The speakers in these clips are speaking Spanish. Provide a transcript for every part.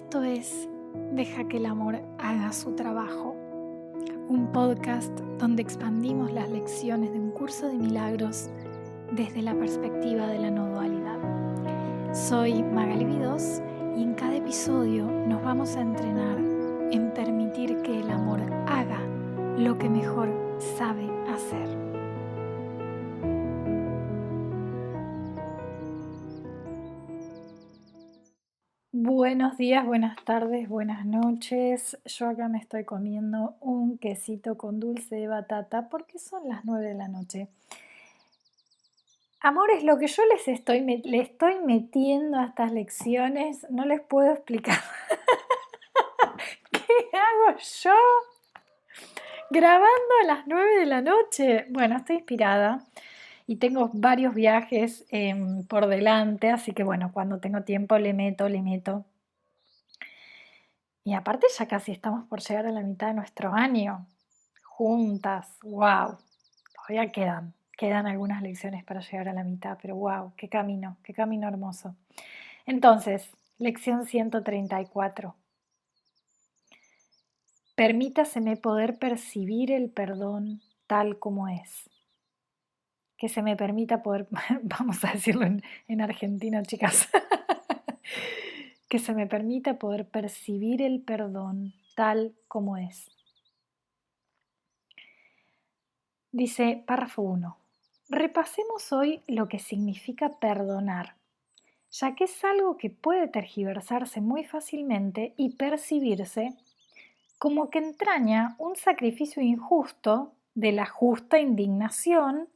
Esto es Deja que el amor haga su trabajo, un podcast donde expandimos las lecciones de un curso de milagros desde la perspectiva de la no dualidad. Soy Magali Vidós y en cada episodio nos vamos a entrenar en permitir que el amor haga lo que mejor sabe hacer. Buenos días, buenas tardes, buenas noches. Yo acá me estoy comiendo un quesito con dulce de batata porque son las 9 de la noche. Amores, lo que yo le estoy metiendo a estas lecciones, no les puedo explicar. ¿Qué hago yo grabando a las 9 de la noche? Bueno, estoy inspirada y tengo varios viajes por delante, así que bueno, cuando tengo tiempo le meto. Y aparte ya casi estamos por llegar a la mitad de nuestro año, juntas, wow, todavía quedan algunas lecciones para llegar a la mitad, pero wow, qué camino hermoso. Entonces, lección 134. Permítaseme poder percibir el perdón tal como es. Que se me permita poder, vamos a decirlo en argentino, chicas, que se me permita poder percibir el perdón tal como es. Dice, párrafo 1. Repasemos hoy lo que significa perdonar, ya que es algo que puede tergiversarse muy fácilmente y percibirse como que entraña un sacrificio injusto de la justa indignación,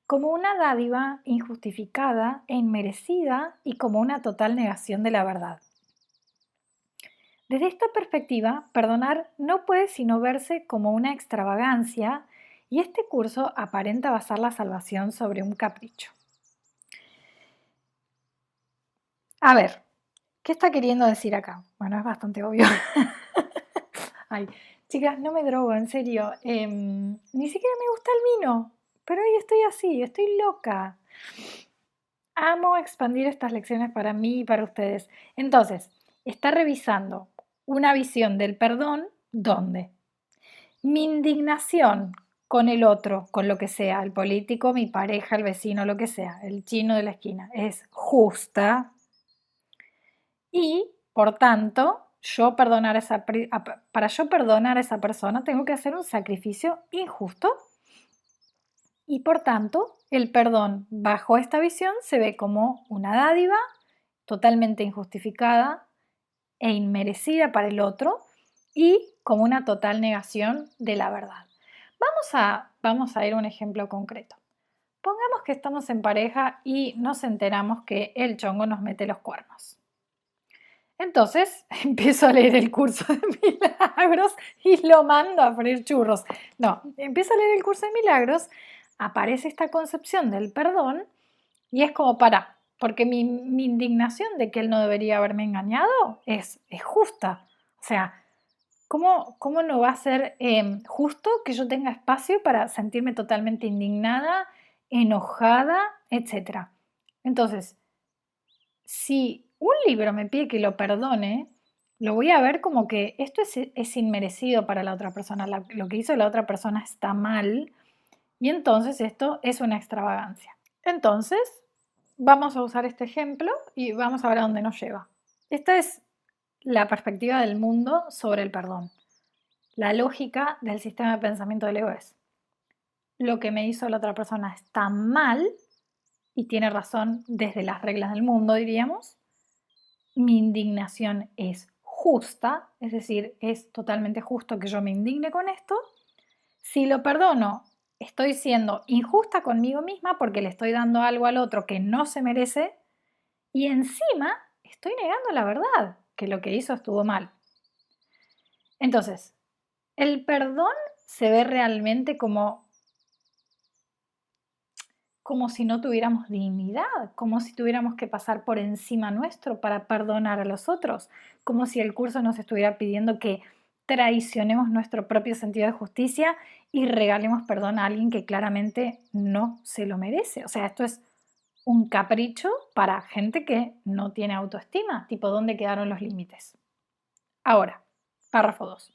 como una dádiva injustificada e inmerecida y como una total negación de la verdad. Desde esta perspectiva, perdonar no puede sino verse como una extravagancia y este curso aparenta basar la salvación sobre un capricho. A ver, ¿qué está queriendo decir acá? Bueno, es bastante obvio. Ay, chicas, no me drogo, en serio. Ni siquiera me gusta el vino, pero hoy estoy así, estoy loca. Amo expandir estas lecciones para mí y para ustedes. Entonces, está revisando una visión del perdón, ¿dónde? Mi indignación con el otro, con lo que sea, el político, mi pareja, el vecino, lo que sea, el chino de la esquina, es justa y, por tanto, para yo perdonar a esa persona tengo que hacer un sacrificio injusto y, por tanto, el perdón bajo esta visión se ve como una dádiva totalmente injustificada e inmerecida para el otro y como una total negación de la verdad. Vamos a ir a un ejemplo concreto. Pongamos que estamos en pareja y nos enteramos que el chongo nos mete los cuernos. Entonces empiezo a leer el curso de milagros y lo mando a freír churros. No, empiezo a leer el curso de milagros, aparece esta concepción del perdón y es como porque mi indignación de que él no debería haberme engañado es justa. O sea, ¿cómo no va a ser justo que yo tenga espacio para sentirme totalmente indignada, enojada, etcétera? Entonces, si un libro me pide que lo perdone, lo voy a ver como que esto es inmerecido para la otra persona, lo que hizo la otra persona está mal y entonces esto es una extravagancia. Entonces, vamos a usar este ejemplo y vamos a ver a dónde nos lleva. Esta es la perspectiva del mundo sobre el perdón. La lógica del sistema de pensamiento del ego es: lo que me hizo la otra persona está mal y tiene razón desde las reglas del mundo, diríamos. Mi indignación es justa, es decir, es totalmente justo que yo me indigne con esto. Si lo perdono, estoy siendo injusta conmigo misma porque le estoy dando algo al otro que no se merece y encima estoy negando la verdad, que lo que hizo estuvo mal. Entonces, el perdón se ve realmente como si no tuviéramos dignidad, como si tuviéramos que pasar por encima nuestro para perdonar a los otros, como si el curso nos estuviera pidiendo que traicionemos nuestro propio sentido de justicia y regalemos perdón a alguien que claramente no se lo merece. O sea, esto es un capricho para gente que no tiene autoestima, tipo, ¿dónde quedaron los límites? Ahora, párrafo 2.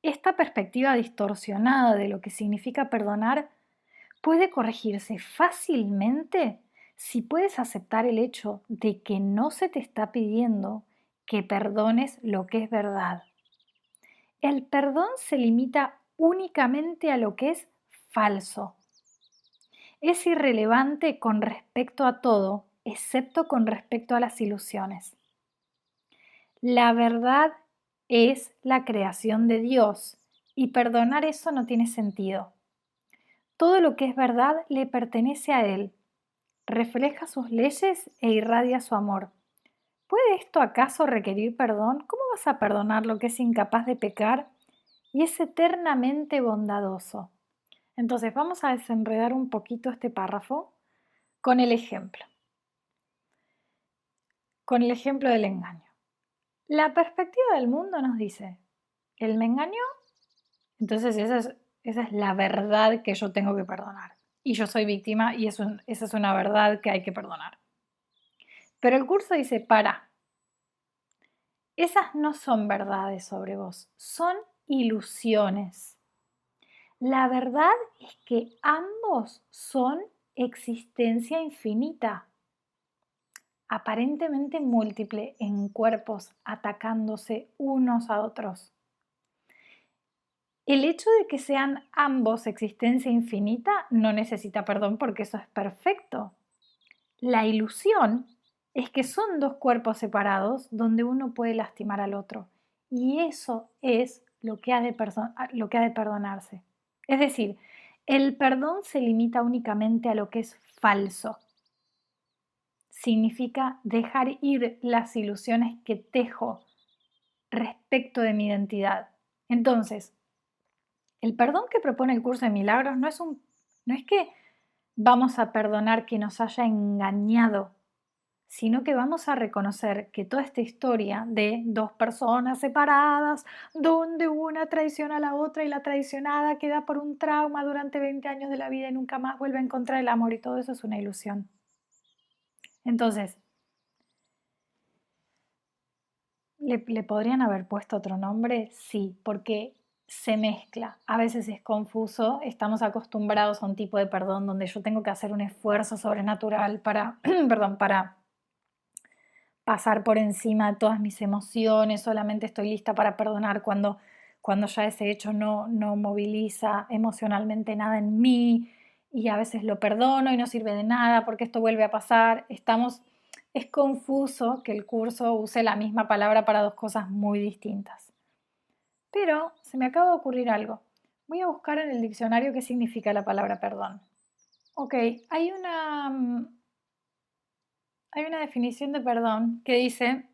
Esta perspectiva distorsionada de lo que significa perdonar puede corregirse fácilmente si puedes aceptar el hecho de que no se te está pidiendo que perdones lo que es verdad. El perdón se limita únicamente a lo que es falso. Es irrelevante con respecto a todo, excepto con respecto a las ilusiones. La verdad es la creación de Dios y perdonar eso no tiene sentido. Todo lo que es verdad le pertenece a Él, refleja sus leyes e irradia su amor. ¿Puede esto acaso requerir perdón? ¿Cómo vas a perdonar lo que es incapaz de pecar y es eternamente bondadoso? Entonces vamos a desenredar un poquito este párrafo con el ejemplo. Con el ejemplo del engaño. La perspectiva del mundo nos dice, él me engañó, entonces esa es la verdad que yo tengo que perdonar. Y yo soy víctima y esa es una verdad que hay que perdonar. Pero el curso dice, esas no son verdades sobre vos, son ilusiones. La verdad es que ambos son existencia infinita, aparentemente múltiple en cuerpos atacándose unos a otros. El hecho de que sean ambos existencia infinita no necesita perdón porque eso es perfecto. La ilusión es que son dos cuerpos separados donde uno puede lastimar al otro. Y eso es lo que ha de perdonarse. Es decir, el perdón se limita únicamente a lo que es falso. Significa dejar ir las ilusiones que tejo respecto de mi identidad. Entonces, el perdón que propone el curso de milagros no es que vamos a perdonar que nos haya engañado, sino que vamos a reconocer que toda esta historia de dos personas separadas, donde una traiciona a la otra y la traicionada queda por un trauma durante 20 años de la vida y nunca más vuelve a encontrar el amor y todo eso es una ilusión. Entonces, ¿le podrían haber puesto otro nombre? Sí, porque se mezcla. A veces es confuso. Estamos acostumbrados a un tipo de perdón donde yo tengo que hacer un esfuerzo sobrenatural para, perdón, para pasar por encima de todas mis emociones. Solamente estoy lista para perdonar cuando ya ese hecho no moviliza emocionalmente nada en mí. Y a veces lo perdono y no sirve de nada porque esto vuelve a pasar. Es confuso que el curso use la misma palabra para dos cosas muy distintas. Pero se me acaba de ocurrir algo. Voy a buscar en el diccionario qué significa la palabra perdón. Ok, hay una definición de perdón que dice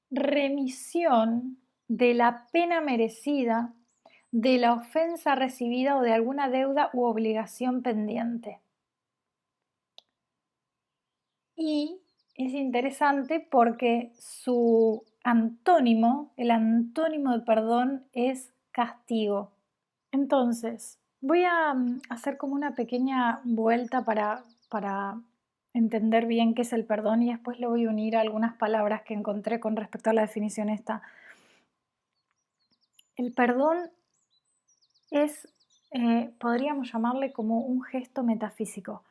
remisión de la pena merecida, de la ofensa recibida o de alguna deuda u obligación pendiente. Y es interesante porque su antónimo, el antónimo de perdón es castigo. Entonces, voy a hacer como una pequeña vuelta para entender bien qué es el perdón y después le voy a unir algunas palabras que encontré con respecto a la definición esta. El perdón es, podríamos llamarle como un gesto metafísico.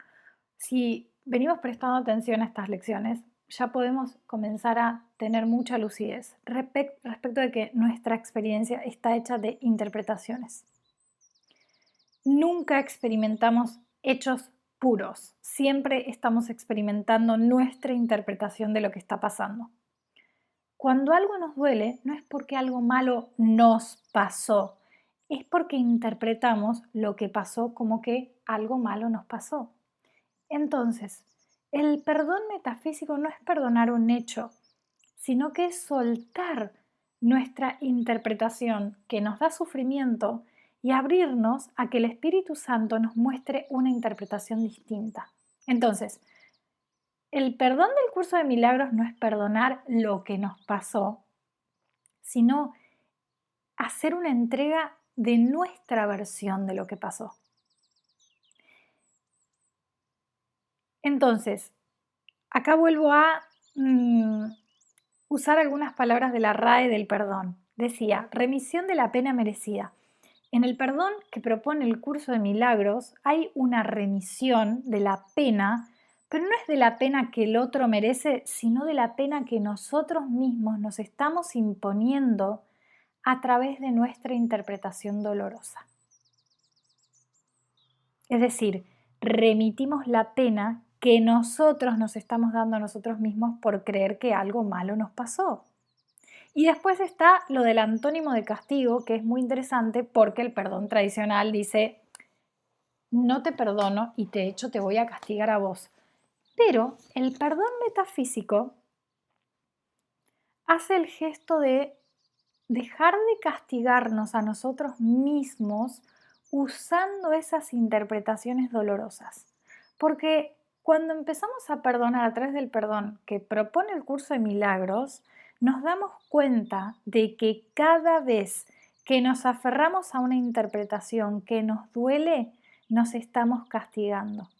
Si venimos prestando atención a estas lecciones, ya podemos comenzar a tener mucha lucidez respecto de que nuestra experiencia está hecha de interpretaciones. Nunca experimentamos hechos puros, siempre estamos experimentando nuestra interpretación de lo que está pasando. Cuando algo nos duele, no es porque algo malo nos pasó, es porque interpretamos lo que pasó como que algo malo nos pasó. Entonces, el perdón metafísico no es perdonar un hecho, sino que es soltar nuestra interpretación que nos da sufrimiento y abrirnos a que el Espíritu Santo nos muestre una interpretación distinta. Entonces, el perdón del curso de milagros no es perdonar lo que nos pasó, sino hacer una entrega de nuestra versión de lo que pasó. Entonces, acá vuelvo a usar algunas palabras de la RAE del perdón. Decía, remisión de la pena merecida. En el perdón que propone el curso de milagros hay una remisión de la pena, pero no es de la pena que el otro merece, sino de la pena que nosotros mismos nos estamos imponiendo a través de nuestra interpretación dolorosa. Es decir, remitimos la pena que nosotros nos estamos dando a nosotros mismos por creer que algo malo nos pasó. Y después está lo del antónimo de castigo, que es muy interesante porque el perdón tradicional dice, no te perdono y de hecho te voy a castigar a vos. Pero el perdón metafísico hace el gesto de dejar de castigarnos a nosotros mismos usando esas interpretaciones dolorosas. Porque cuando empezamos a perdonar a través del perdón que propone el curso de milagros, nos damos cuenta de que cada vez que nos aferramos a una interpretación que nos duele, nos estamos castigando.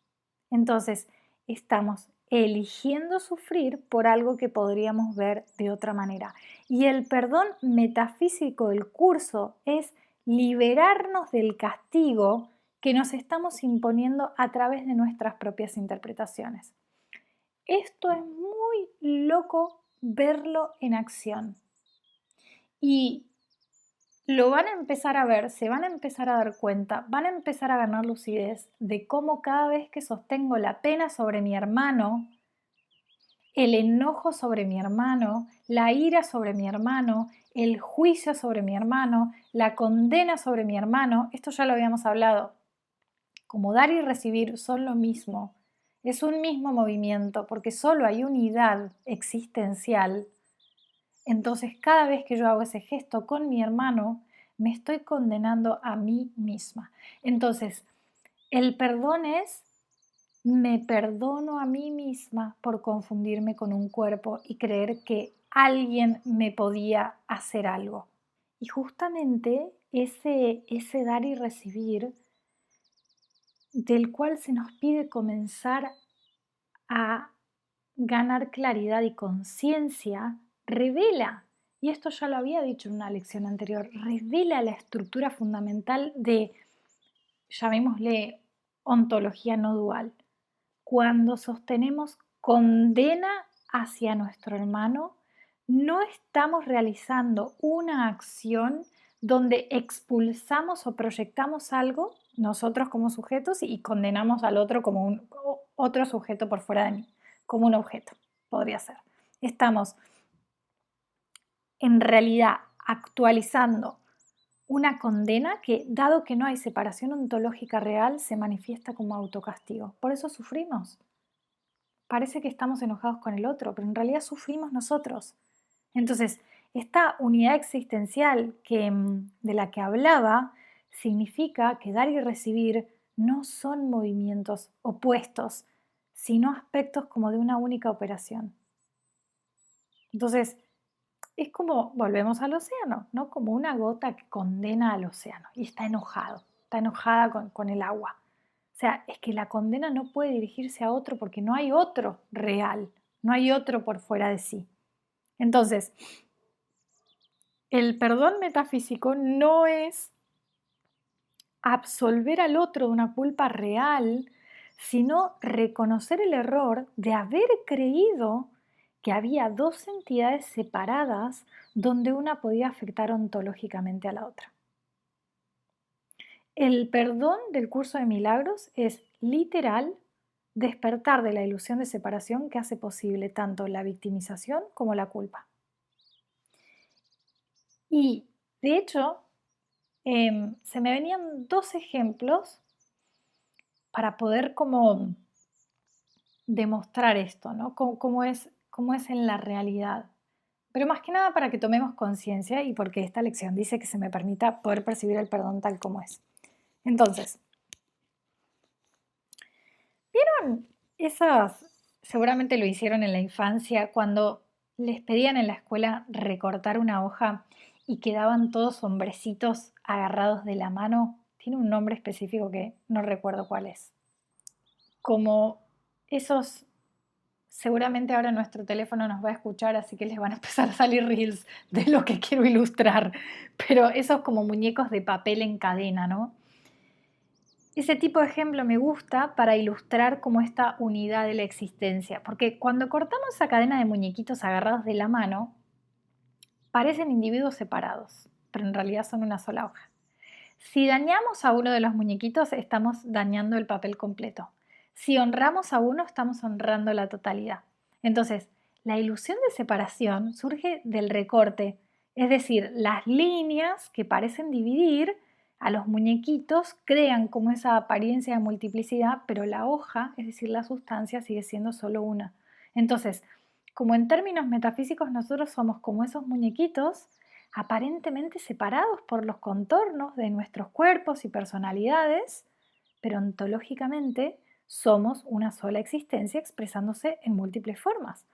Entonces, estamos eligiendo sufrir por algo que podríamos ver de otra manera. Y el perdón metafísico del curso es liberarnos del castigo que nos estamos imponiendo a través de nuestras propias interpretaciones. Esto es muy loco verlo en acción. Y lo van a empezar a ver, se van a empezar a dar cuenta, van a empezar a ganar lucidez de cómo cada vez que sostengo la pena sobre mi hermano, el enojo sobre mi hermano, la ira sobre mi hermano, el juicio sobre mi hermano, la condena sobre mi hermano, esto ya lo habíamos hablado, como dar y recibir son lo mismo, es un mismo movimiento porque solo hay unidad existencial. Entonces, cada vez que yo hago ese gesto con mi hermano, me estoy condenando a mí misma. Entonces, el perdón es, me perdono a mí misma por confundirme con un cuerpo y creer que alguien me podía hacer algo. Y justamente ese dar y recibir, del cual se nos pide comenzar a ganar claridad y conciencia, revela, y esto ya lo había dicho en una lección anterior, revela la estructura fundamental de, llamémosle, ontología no dual. Cuando sostenemos condena hacia nuestro hermano, no estamos realizando una acción donde expulsamos o proyectamos algo, nosotros como sujetos, y condenamos al otro como otro sujeto por fuera de mí, como un objeto, podría ser. Estamos en realidad actualizando una condena que, dado que no hay separación ontológica real, se manifiesta como autocastigo. Por eso sufrimos. Parece que estamos enojados con el otro, pero en realidad sufrimos nosotros. Entonces, esta unidad existencial de la que hablaba significa que dar y recibir no son movimientos opuestos, sino aspectos como de una única operación. Entonces, es como, volvemos al océano, ¿no? Como una gota que condena al océano y está enojada con el agua. O sea, es que la condena no puede dirigirse a otro porque no hay otro real, no hay otro por fuera de sí. Entonces, el perdón metafísico no es absolver al otro de una culpa real, sino reconocer el error de haber creído que había dos entidades separadas donde una podía afectar ontológicamente a la otra. El perdón del curso de milagros es literal despertar de la ilusión de separación que hace posible tanto la victimización como la culpa. Y de hecho, se me venían dos ejemplos para poder como demostrar esto, ¿no? Cómo es en la realidad. Pero más que nada para que tomemos conciencia y porque esta lección dice que se me permita poder percibir el perdón tal como es. Entonces, ¿vieron esas? Seguramente lo hicieron en la infancia cuando les pedían en la escuela recortar una hoja y quedaban todos hombrecitos agarrados de la mano. Tiene un nombre específico que no recuerdo cuál es. Como esos seguramente ahora nuestro teléfono nos va a escuchar, así que les van a empezar a salir reels de lo que quiero ilustrar. Pero esos como muñecos de papel en cadena, ¿no? Ese tipo de ejemplo me gusta para ilustrar como esta unidad de la existencia, porque cuando cortamos esa cadena de muñequitos agarrados de la mano, parecen individuos separados, pero en realidad son una sola hoja. Si dañamos a uno de los muñequitos, estamos dañando el papel completo. Si honramos a uno, estamos honrando la totalidad. Entonces, la ilusión de separación surge del recorte, es decir, las líneas que parecen dividir a los muñequitos crean como esa apariencia de multiplicidad, pero la hoja, es decir, la sustancia, sigue siendo solo una. Entonces, como en términos metafísicos nosotros somos como esos muñequitos, aparentemente separados por los contornos de nuestros cuerpos y personalidades, pero ontológicamente somos una sola existencia expresándose en múltiples formas.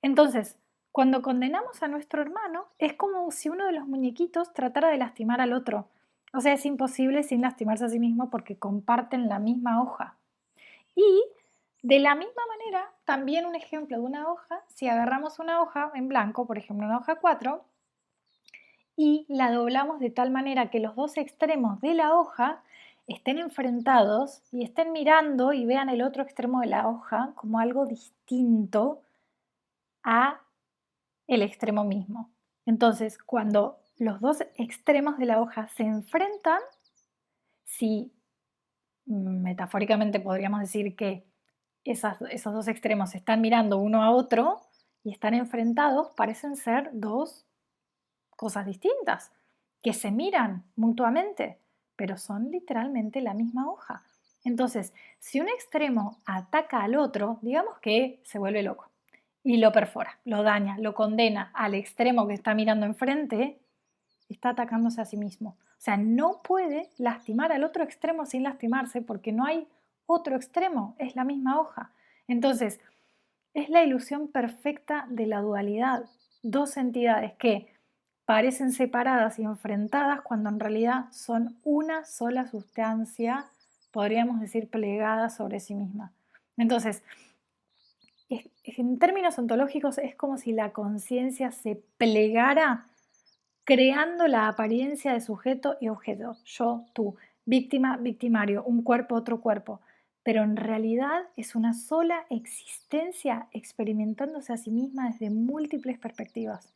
Entonces, cuando condenamos a nuestro hermano, es como si uno de los muñequitos tratara de lastimar al otro. O sea, es imposible sin lastimarse a sí mismo porque comparten la misma hoja. Y de la misma manera, también un ejemplo de una hoja, si agarramos una hoja en blanco, por ejemplo una hoja 4, y la doblamos de tal manera que los dos extremos de la hoja estén enfrentados y estén mirando y vean el otro extremo de la hoja como algo distinto a el extremo mismo. Entonces, cuando los dos extremos de la hoja se enfrentan, si metafóricamente podríamos decir que esos dos extremos se están mirando uno a otro y están enfrentados, parecen ser dos cosas distintas, que se miran mutuamente, pero son literalmente la misma hoja. Entonces, si un extremo ataca al otro, digamos que se vuelve loco y lo perfora, lo daña, lo condena al extremo que está mirando enfrente, está atacándose a sí mismo. O sea, no puede lastimar al otro extremo sin lastimarse porque no hay otro extremo, es la misma hoja. Entonces, es la ilusión perfecta de la dualidad. Dos entidades que parecen separadas y enfrentadas cuando en realidad son una sola sustancia, podríamos decir, plegada sobre sí misma. Entonces, en términos ontológicos es como si la conciencia se plegara creando la apariencia de sujeto y objeto, yo, tú, víctima, victimario, un cuerpo, otro cuerpo, pero en realidad es una sola existencia experimentándose a sí misma desde múltiples perspectivas.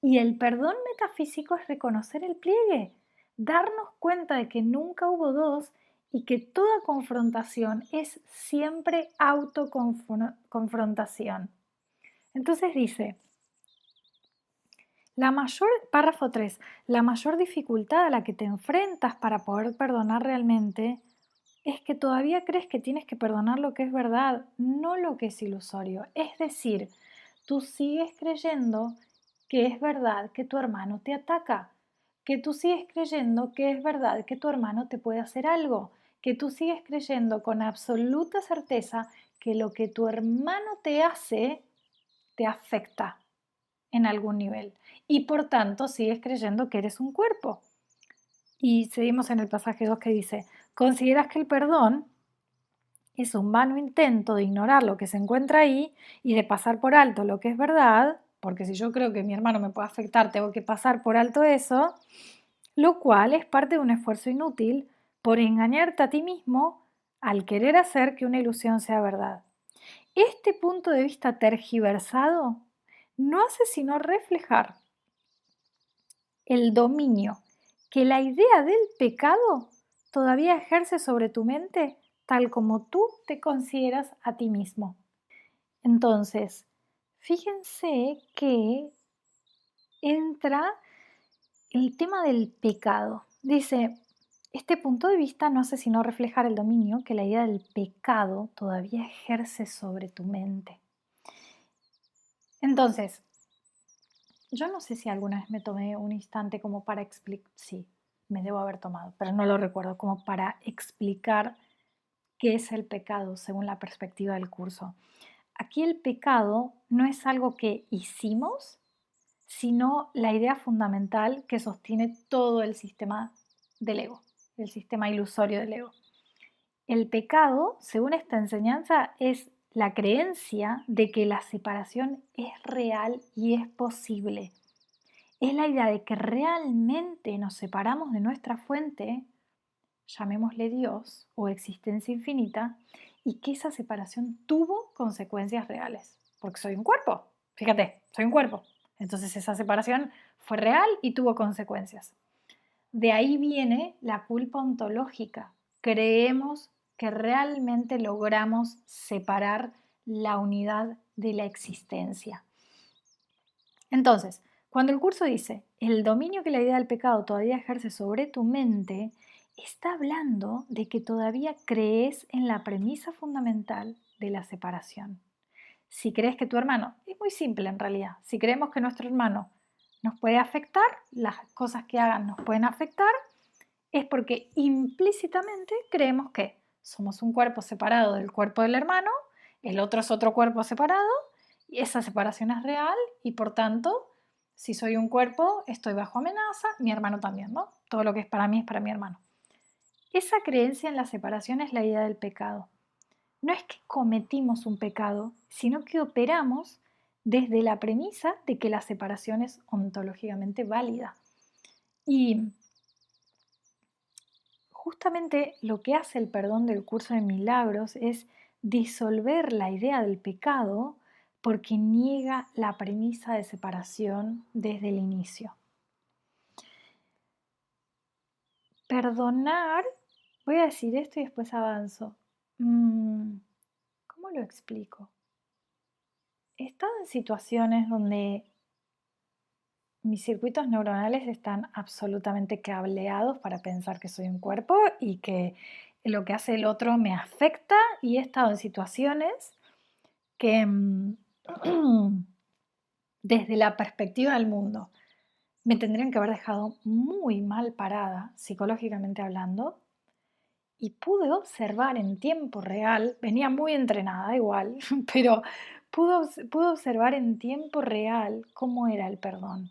Y el perdón metafísico es reconocer el pliegue, darnos cuenta de que nunca hubo dos y que toda confrontación es siempre autoconfrontación. Entonces dice, párrafo 3, la mayor dificultad a la que te enfrentas para poder perdonar realmente es que todavía crees que tienes que perdonar lo que es verdad, no lo que es ilusorio. Es decir, tú sigues creyendo que es verdad que tu hermano te ataca, que tú sigues creyendo que es verdad que tu hermano te puede hacer algo, que tú sigues creyendo con absoluta certeza que lo que tu hermano te hace te afecta en algún nivel y por tanto sigues creyendo que eres un cuerpo. Y seguimos en el pasaje 2 que dice, consideras que el perdón es un vano intento de ignorar lo que se encuentra ahí y de pasar por alto lo que es verdad, porque si yo creo que mi hermano me puede afectar, tengo que pasar por alto eso, lo cual es parte de un esfuerzo inútil por engañarte a ti mismo al querer hacer que una ilusión sea verdad. Este punto de vista tergiversado no hace sino reflejar el dominio que la idea del pecado todavía ejerce sobre tu mente tal como tú te consideras a ti mismo. Entonces, fíjense que entra el tema del pecado. Dice, este punto de vista no hace sino reflejar el dominio que la idea del pecado todavía ejerce sobre tu mente. Entonces, yo no sé si alguna vez me tomé un instante como para explicar, sí, me debo haber tomado, pero no lo recuerdo, como para explicar qué es el pecado según la perspectiva del curso. Aquí el pecado no es algo que hicimos, sino la idea fundamental que sostiene todo el sistema del ego, el sistema ilusorio del ego. El pecado, según esta enseñanza, es la creencia de que la separación es real y es posible. Es la idea de que realmente nos separamos de nuestra fuente, llamémosle Dios o existencia infinita, y que esa separación tuvo consecuencias reales. Porque soy un cuerpo, fíjate, soy un cuerpo. Entonces esa separación fue real y tuvo consecuencias. De ahí viene la culpa ontológica. Creemos que realmente logramos separar la unidad de la existencia. Entonces, cuando el curso dice, el dominio que la idea del pecado todavía ejerce sobre tu mente, está hablando de que todavía crees en la premisa fundamental de la separación. Si crees que tu hermano, es muy simple en realidad, si creemos que nuestro hermano nos puede afectar, las cosas que hagan nos pueden afectar, es porque implícitamente creemos que somos un cuerpo separado del cuerpo del hermano, el otro es otro cuerpo separado, y esa separación es real y por tanto, si soy un cuerpo, estoy bajo amenaza, mi hermano también, ¿no? Todo lo que es para mí es para mi hermano. Esa creencia en la separación es la idea del pecado. No es que cometimos un pecado, sino que operamos desde la premisa de que la separación es ontológicamente válida. Y justamente lo que hace el perdón del curso de milagros es disolver la idea del pecado porque niega la premisa de separación desde el inicio. Perdonar, voy a decir esto y después avanzo. ¿Cómo lo explico? He estado en situaciones donde mis circuitos neuronales están absolutamente cableados para pensar que soy un cuerpo y que lo que hace el otro me afecta, y he estado en situaciones que desde la perspectiva del mundo me tendrían que haber dejado muy mal parada, psicológicamente hablando, y pude observar en tiempo real, venía muy entrenada igual, pero pude observar en tiempo real cómo era el perdón.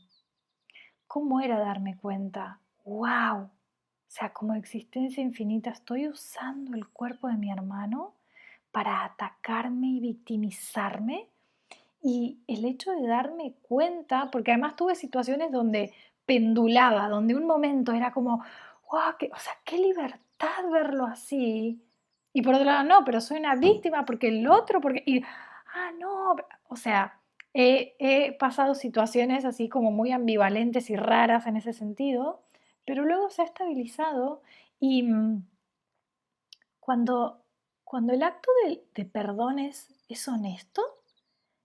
¿Cómo era darme cuenta? ¡Wow! O sea, como existencia infinita, estoy usando el cuerpo de mi hermano para atacarme y victimizarme. Y el hecho de darme cuenta, porque además tuve situaciones donde pendulaba, donde un momento era como, wow, o sea, qué libertad verlo así. Y por otro lado, no, pero soy una víctima porque el otro, no, o sea, he pasado situaciones así como muy ambivalentes y raras en ese sentido, pero luego se ha estabilizado y cuando, cuando el acto de perdón es honesto,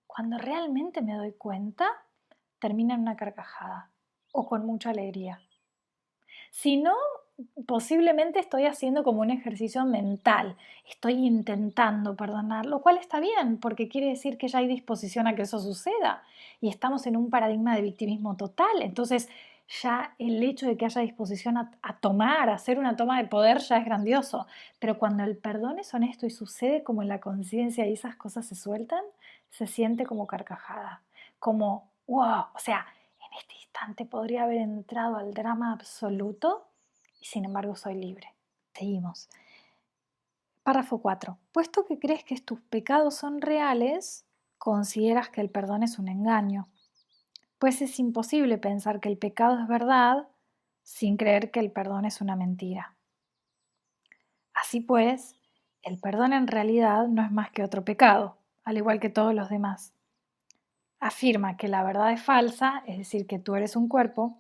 cuando realmente me doy cuenta, termina en una carcajada o con mucha alegría. Si no, posiblemente estoy haciendo como un ejercicio mental, estoy intentando perdonar, lo cual está bien, porque quiere decir que ya hay disposición a que eso suceda y estamos en un paradigma de victimismo total. Entonces, ya el hecho de que haya disposición a tomar, a hacer una toma de poder ya es grandioso. Pero cuando el perdón es honesto y sucede como en la conciencia y esas cosas se sueltan, se siente como carcajada, como, wow, o sea, en este instante podría haber entrado al drama absoluto y sin embargo soy libre. Seguimos. Párrafo 4. Puesto que crees que tus pecados son reales, consideras que el perdón es un engaño. Pues es imposible pensar que el pecado es verdad sin creer que el perdón es una mentira. Así pues, el perdón en realidad no es más que otro pecado, al igual que todos los demás. Afirma que la verdad es falsa, es decir, que tú eres un cuerpo,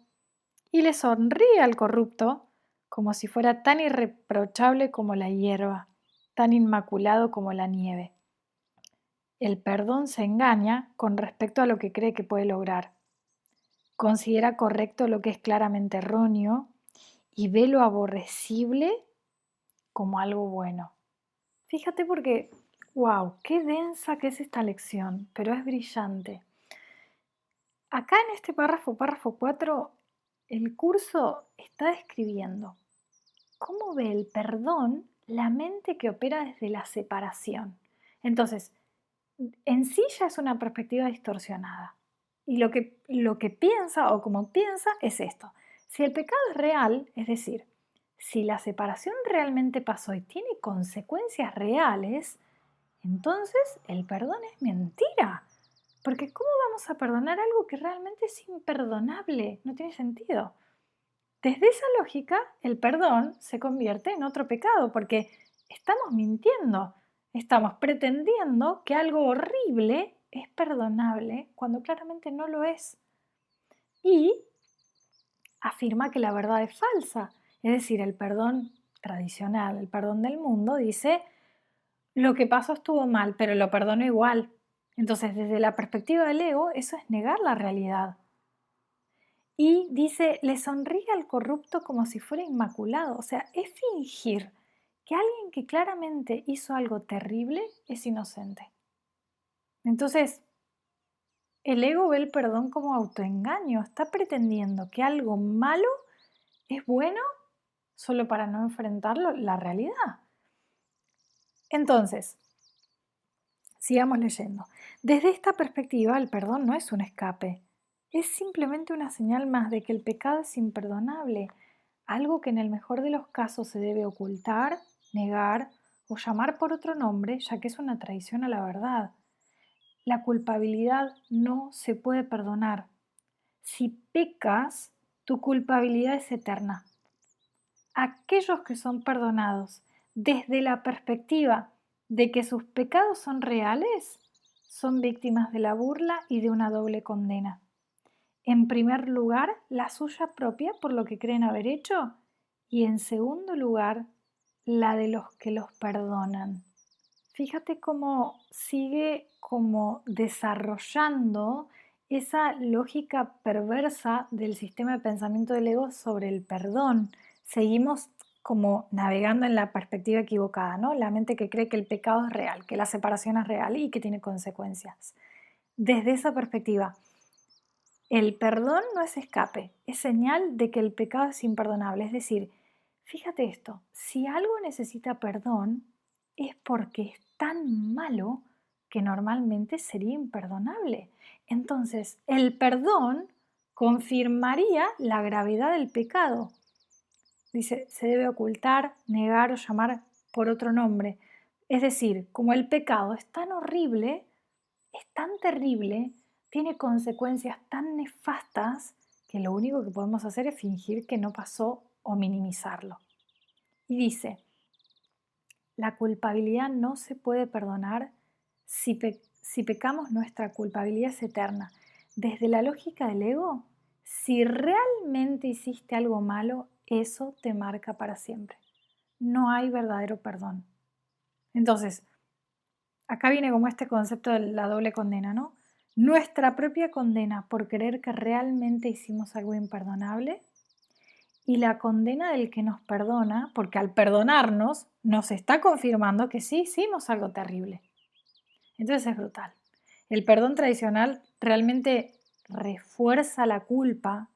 y le sonríe al corrupto como si fuera tan irreprochable como la hierba, tan inmaculado como la nieve. El perdón se engaña con respecto a lo que cree que puede lograr. Considera correcto lo que es claramente erróneo y ve lo aborrecible como algo bueno. Fíjate porque, wow, qué densa que es esta lección, pero es brillante. Acá en este párrafo 4, el curso está describiendo cómo ve el perdón la mente que opera desde la separación. Entonces, en sí ya es una perspectiva distorsionada. Y lo que piensa o como piensa es esto. Si el pecado es real, es decir, si la separación realmente pasó y tiene consecuencias reales, entonces el perdón es mentira. Porque ¿cómo vamos a perdonar algo que realmente es imperdonable? No tiene sentido. Desde esa lógica, el perdón se convierte en otro pecado, porque estamos mintiendo, estamos pretendiendo que algo horrible es perdonable cuando claramente no lo es. Y afirma que la verdad es falsa. Es decir, el perdón tradicional, el perdón del mundo, dice, lo que pasó estuvo mal, pero lo perdono igual. Entonces, desde la perspectiva del ego, eso es negar la realidad. Y dice, le sonríe al corrupto como si fuera inmaculado. O sea, es fingir que alguien que claramente hizo algo terrible es inocente. Entonces, el ego ve el perdón como autoengaño. Está pretendiendo que algo malo es bueno solo para no enfrentarlo, la realidad. Entonces, sigamos leyendo. Desde esta perspectiva, el perdón no es un escape, es simplemente una señal más de que el pecado es imperdonable, algo que en el mejor de los casos se debe ocultar, negar o llamar por otro nombre, ya que es una traición a la verdad. La culpabilidad no se puede perdonar. Si pecas, tu culpabilidad es eterna. Aquellos que son perdonados desde la perspectiva de que sus pecados son reales, son víctimas de la burla y de una doble condena. En primer lugar, la suya propia por lo que creen haber hecho y en segundo lugar, la de los que los perdonan. Fíjate cómo sigue como desarrollando esa lógica perversa del sistema de pensamiento del ego sobre el perdón. Seguimos como navegando en la perspectiva equivocada, ¿no? La mente que cree que el pecado es real, que la separación es real y que tiene consecuencias. Desde esa perspectiva, el perdón no es escape, es señal de que el pecado es imperdonable. Es decir, fíjate esto, si algo necesita perdón es porque es tan malo que normalmente sería imperdonable. Entonces, el perdón confirmaría la gravedad del pecado. Dice, se debe ocultar, negar o llamar por otro nombre. Es decir, como el pecado es tan horrible, es tan terrible, tiene consecuencias tan nefastas que lo único que podemos hacer es fingir que no pasó o minimizarlo. Y dice, la culpabilidad no se puede perdonar si pecamos, nuestra culpabilidad es eterna. Desde la lógica del ego, si realmente hiciste algo malo, eso te marca para siempre. No hay verdadero perdón. Entonces, acá viene como este concepto de la doble condena, ¿no? Nuestra propia condena por creer que realmente hicimos algo imperdonable y la condena del que nos perdona, porque al perdonarnos nos está confirmando que sí hicimos algo terrible. Entonces es brutal. El perdón tradicional realmente refuerza la culpa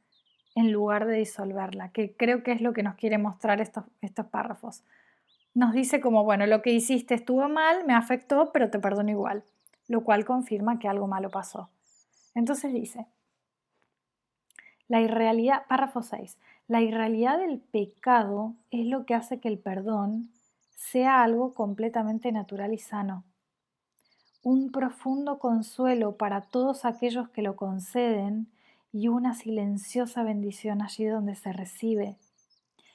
en lugar de disolverla, que creo que es lo que nos quiere mostrar estos párrafos. Nos dice como, bueno, lo que hiciste estuvo mal, me afectó, pero te perdono igual, lo cual confirma que algo malo pasó. Entonces dice, la irrealidad, párrafo 6, la irrealidad del pecado es lo que hace que el perdón sea algo completamente natural y sano. Un profundo consuelo para todos aquellos que lo conceden y una silenciosa bendición allí donde se recibe.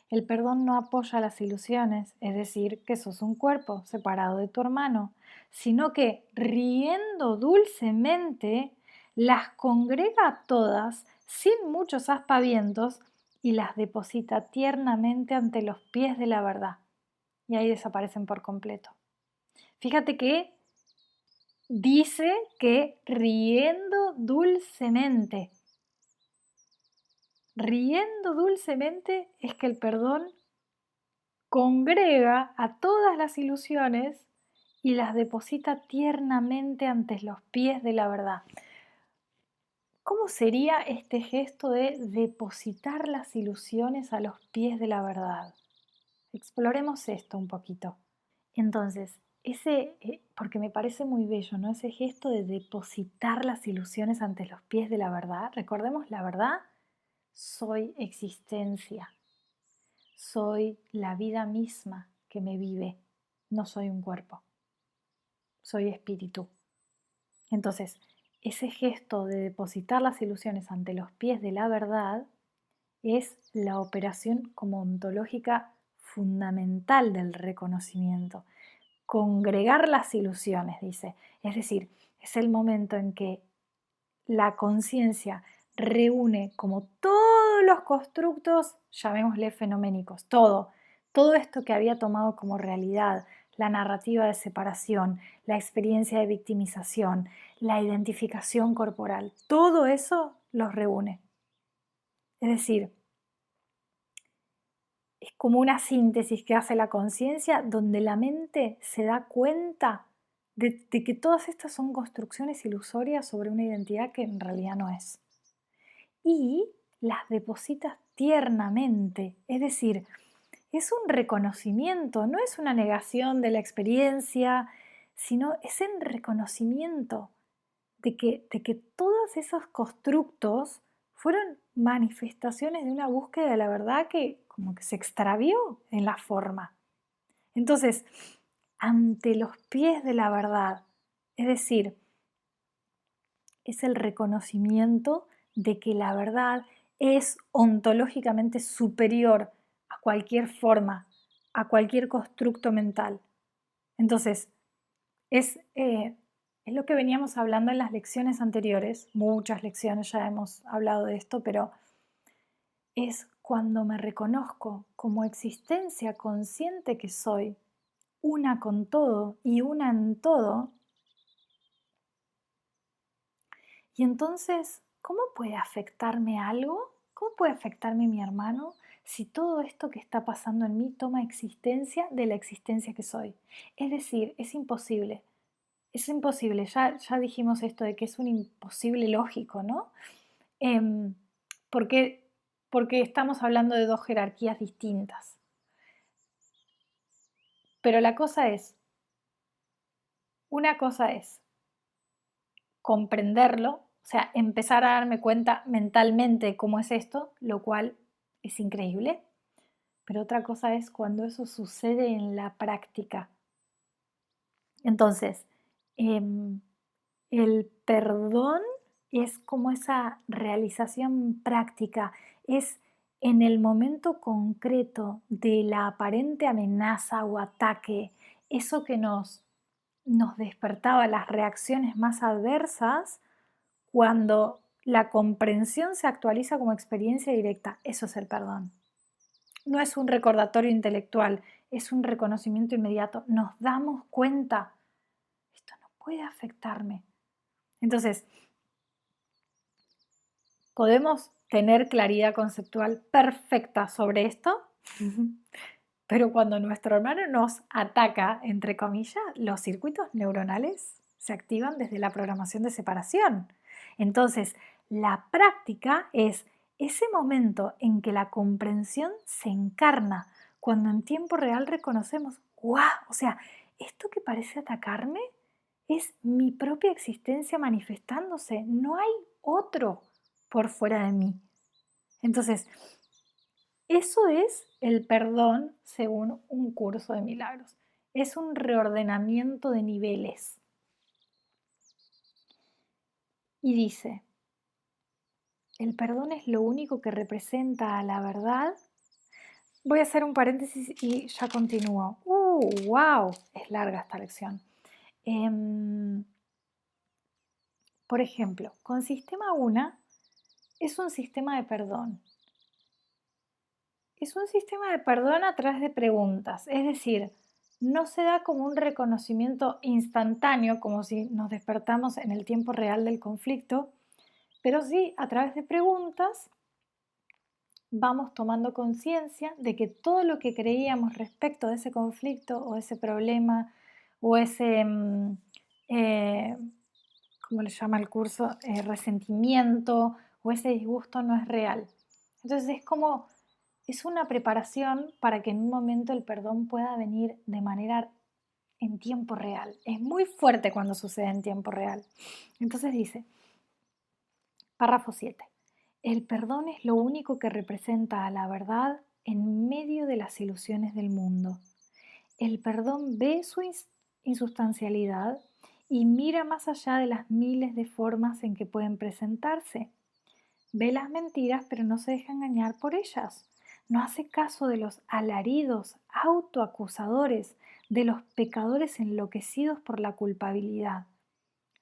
El perdón no apoya las ilusiones, es decir, que sos un cuerpo separado de tu hermano, sino que riendo dulcemente las congrega a todas sin muchos aspavientos y las deposita tiernamente ante los pies de la verdad. Y ahí desaparecen por completo. Fíjate que dice que riendo dulcemente. Riendo dulcemente es que el perdón congrega a todas las ilusiones y las deposita tiernamente ante los pies de la verdad. ¿Cómo sería este gesto de depositar las ilusiones a los pies de la verdad? Exploremos esto un poquito. Entonces, porque me parece muy bello, ¿no? Ese gesto de depositar las ilusiones ante los pies de la verdad. Recordemos la verdad, soy existencia. Soy la vida misma que me vive, no soy un cuerpo. soy espíritu. Entonces, ese gesto de depositar las ilusiones ante los pies de la verdad es la operación como ontológica fundamental del reconocimiento. Congregar las ilusiones, dice. Es decir, es el momento en que la conciencia reúne como todos los constructos, llamémosle fenoménicos, todo esto que había tomado como realidad, la narrativa de separación, la experiencia de victimización, la identificación corporal, todo eso los reúne. Es decir, es como una síntesis que hace la conciencia donde la mente se da cuenta de que todas estas son construcciones ilusorias sobre una identidad que en realidad no es. Y las depositas tiernamente, es decir, es un reconocimiento, no es una negación de la experiencia, sino es el reconocimiento de que todos esos constructos fueron manifestaciones de una búsqueda de la verdad que como que se extravió en la forma. Entonces, ante los pies de la verdad, es decir, es el reconocimiento de que la verdad es ontológicamente superior a cualquier forma, a cualquier constructo mental. Entonces, es lo que veníamos hablando en las lecciones anteriores, muchas lecciones ya hemos hablado de esto, pero es cuando me reconozco como existencia consciente que soy, una con todo y una en todo. Y entonces, ¿cómo puede afectarme algo? ¿Cómo puede afectarme mi hermano si todo esto que está pasando en mí toma existencia de la existencia que soy? Es decir, es imposible. Es imposible, ya dijimos esto de que es un imposible lógico, ¿no? Em, porque, porque estamos hablando de dos jerarquías distintas. Pero una cosa es comprenderlo, o sea, empezar a darme cuenta mentalmente cómo es esto, lo cual es increíble. Pero otra cosa es cuando eso sucede en la práctica. Entonces, el perdón es como esa realización práctica, es en el momento concreto de la aparente amenaza o ataque, eso que nos despertaba las reacciones más adversas, cuando la comprensión se actualiza como experiencia directa, eso es el perdón. No es un recordatorio intelectual, es un reconocimiento inmediato. Nos damos cuenta, esto no puede afectarme. Entonces, podemos tener claridad conceptual perfecta sobre esto, pero cuando nuestro hermano nos ataca, entre comillas, los circuitos neuronales se activan desde la programación de separación. Entonces, la práctica es ese momento en que la comprensión se encarna, cuando en tiempo real reconocemos, ¡guau! O sea, esto que parece atacarme es mi propia existencia manifestándose, no hay otro por fuera de mí. Entonces, eso es el perdón según un curso de milagros. Es un reordenamiento de niveles. Y dice, el perdón es lo único que representa a la verdad. Voy a hacer un paréntesis y ya continúo. ¡Wow! Es larga esta lección. Por ejemplo, con sistema 1 es un sistema de perdón. Es un sistema de perdón a través de preguntas, es decir, no se da como un reconocimiento instantáneo, como si nos despertamos en el tiempo real del conflicto, pero sí a través de preguntas vamos tomando conciencia de que todo lo que creíamos respecto de ese conflicto o ese problema o ese, ¿cómo le llama el curso? Resentimiento o ese disgusto no es real. Entonces es una preparación para que en un momento el perdón pueda venir de manera en tiempo real. Es muy fuerte cuando sucede en tiempo real. Entonces dice, párrafo 7. El perdón es lo único que representa a la verdad en medio de las ilusiones del mundo. El perdón ve insustancialidad y mira más allá de las miles de formas en que pueden presentarse. Ve las mentiras, pero no se deja engañar por ellas. No hace caso de los alaridos autoacusadores, de los pecadores enloquecidos por la culpabilidad.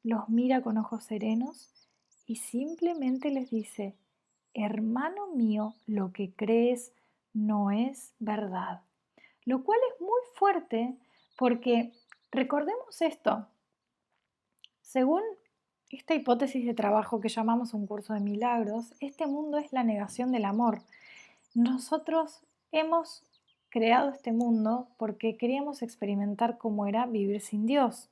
Los mira con ojos serenos y simplemente les dice: hermano mío, lo que crees no es verdad. Lo cual es muy fuerte porque recordemos esto. Según esta hipótesis de trabajo que llamamos un curso de milagros, este mundo es la negación del amor. Nosotros hemos creado este mundo porque queríamos experimentar cómo era vivir sin Dios.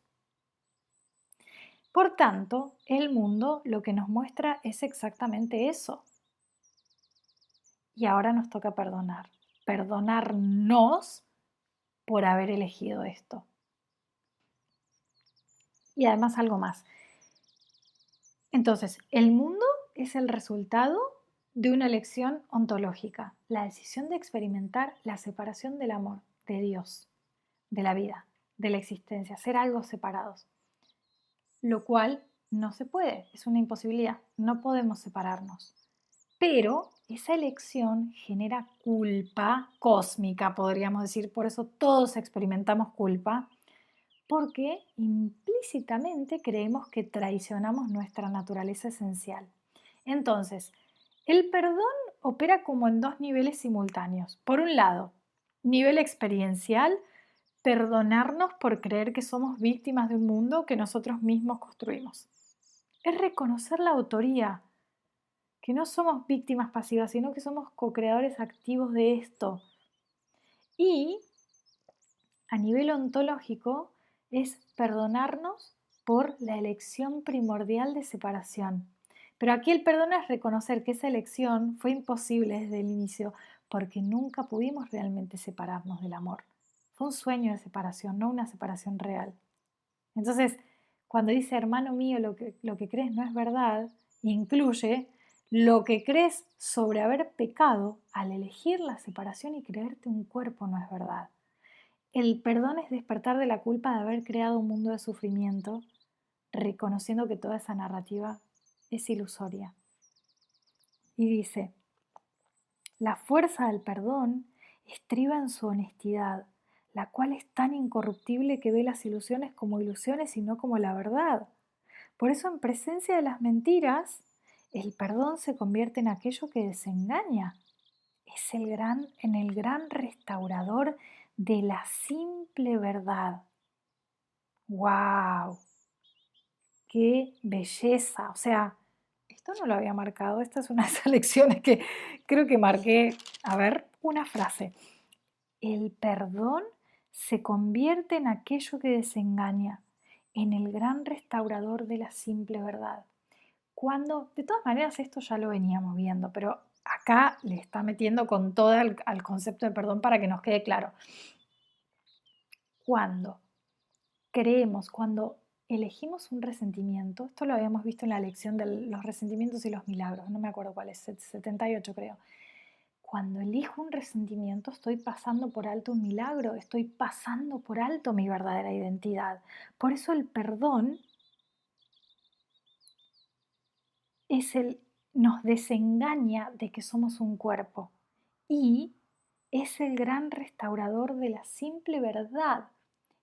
Por tanto, el mundo lo que nos muestra es exactamente eso. Y ahora nos toca perdonar. Perdonarnos por haber elegido esto. Y además algo más. Entonces, el mundo es el resultado de una elección ontológica, la decisión de experimentar la separación del amor, de Dios, de la vida, de la existencia, ser algo separados, lo cual no se puede, es una imposibilidad, no podemos separarnos. Pero esa elección genera culpa cósmica, podríamos decir, por eso todos experimentamos culpa, porque implícitamente creemos que traicionamos nuestra naturaleza esencial. Entonces, el perdón opera como en dos niveles simultáneos. Por un lado, nivel experiencial, perdonarnos por creer que somos víctimas de un mundo que nosotros mismos construimos. Es reconocer la autoría, que no somos víctimas pasivas, sino que somos co-creadores activos de esto. Y a nivel ontológico es perdonarnos por la elección primordial de separación. Pero aquí el perdón es reconocer que esa elección fue imposible desde el inicio porque nunca pudimos realmente separarnos del amor. Fue un sueño de separación, no una separación real. Entonces, cuando dice hermano mío, lo que crees no es verdad, incluye lo que crees sobre haber pecado al elegir la separación y creerte un cuerpo no es verdad. El perdón es despertar de la culpa de haber creado un mundo de sufrimiento, reconociendo que toda esa narrativa es ilusoria. Y dice, la fuerza del perdón estriba en su honestidad, la cual es tan incorruptible que ve las ilusiones como ilusiones y no como la verdad. Por eso, en presencia de las mentiras, el perdón se convierte en aquello que desengaña. Es en el gran restaurador de la simple verdad. ¡Wow! ¡Qué belleza! O sea, esto no lo había marcado. Esta es una de esas lecciones que creo que marqué. A ver, una frase. El perdón se convierte en aquello que desengaña, en el gran restaurador de la simple verdad. Cuando, de todas maneras, esto ya lo veníamos viendo, pero acá le está metiendo con todo al concepto de perdón para que nos quede claro. Cuando creemos, cuando elegimos un resentimiento, esto lo habíamos visto en la lección de los resentimientos y los milagros, no me acuerdo cuál es, 78 creo. Cuando elijo un resentimiento estoy pasando por alto un milagro, estoy pasando por alto mi verdadera identidad. Por eso el perdón nos desengaña de que somos un cuerpo y es el gran restaurador de la simple verdad.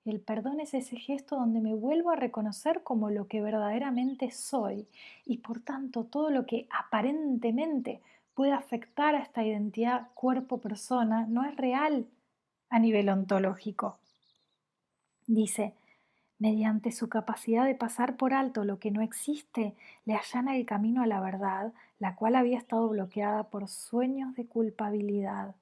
El perdón es ese gesto donde me vuelvo a reconocer como lo que verdaderamente soy y por tanto todo lo que aparentemente puede afectar a esta identidad cuerpo-persona no es real a nivel ontológico. Dice, mediante su capacidad de pasar por alto lo que no existe, le allana el camino a la verdad, la cual había estado bloqueada por sueños de culpabilidad.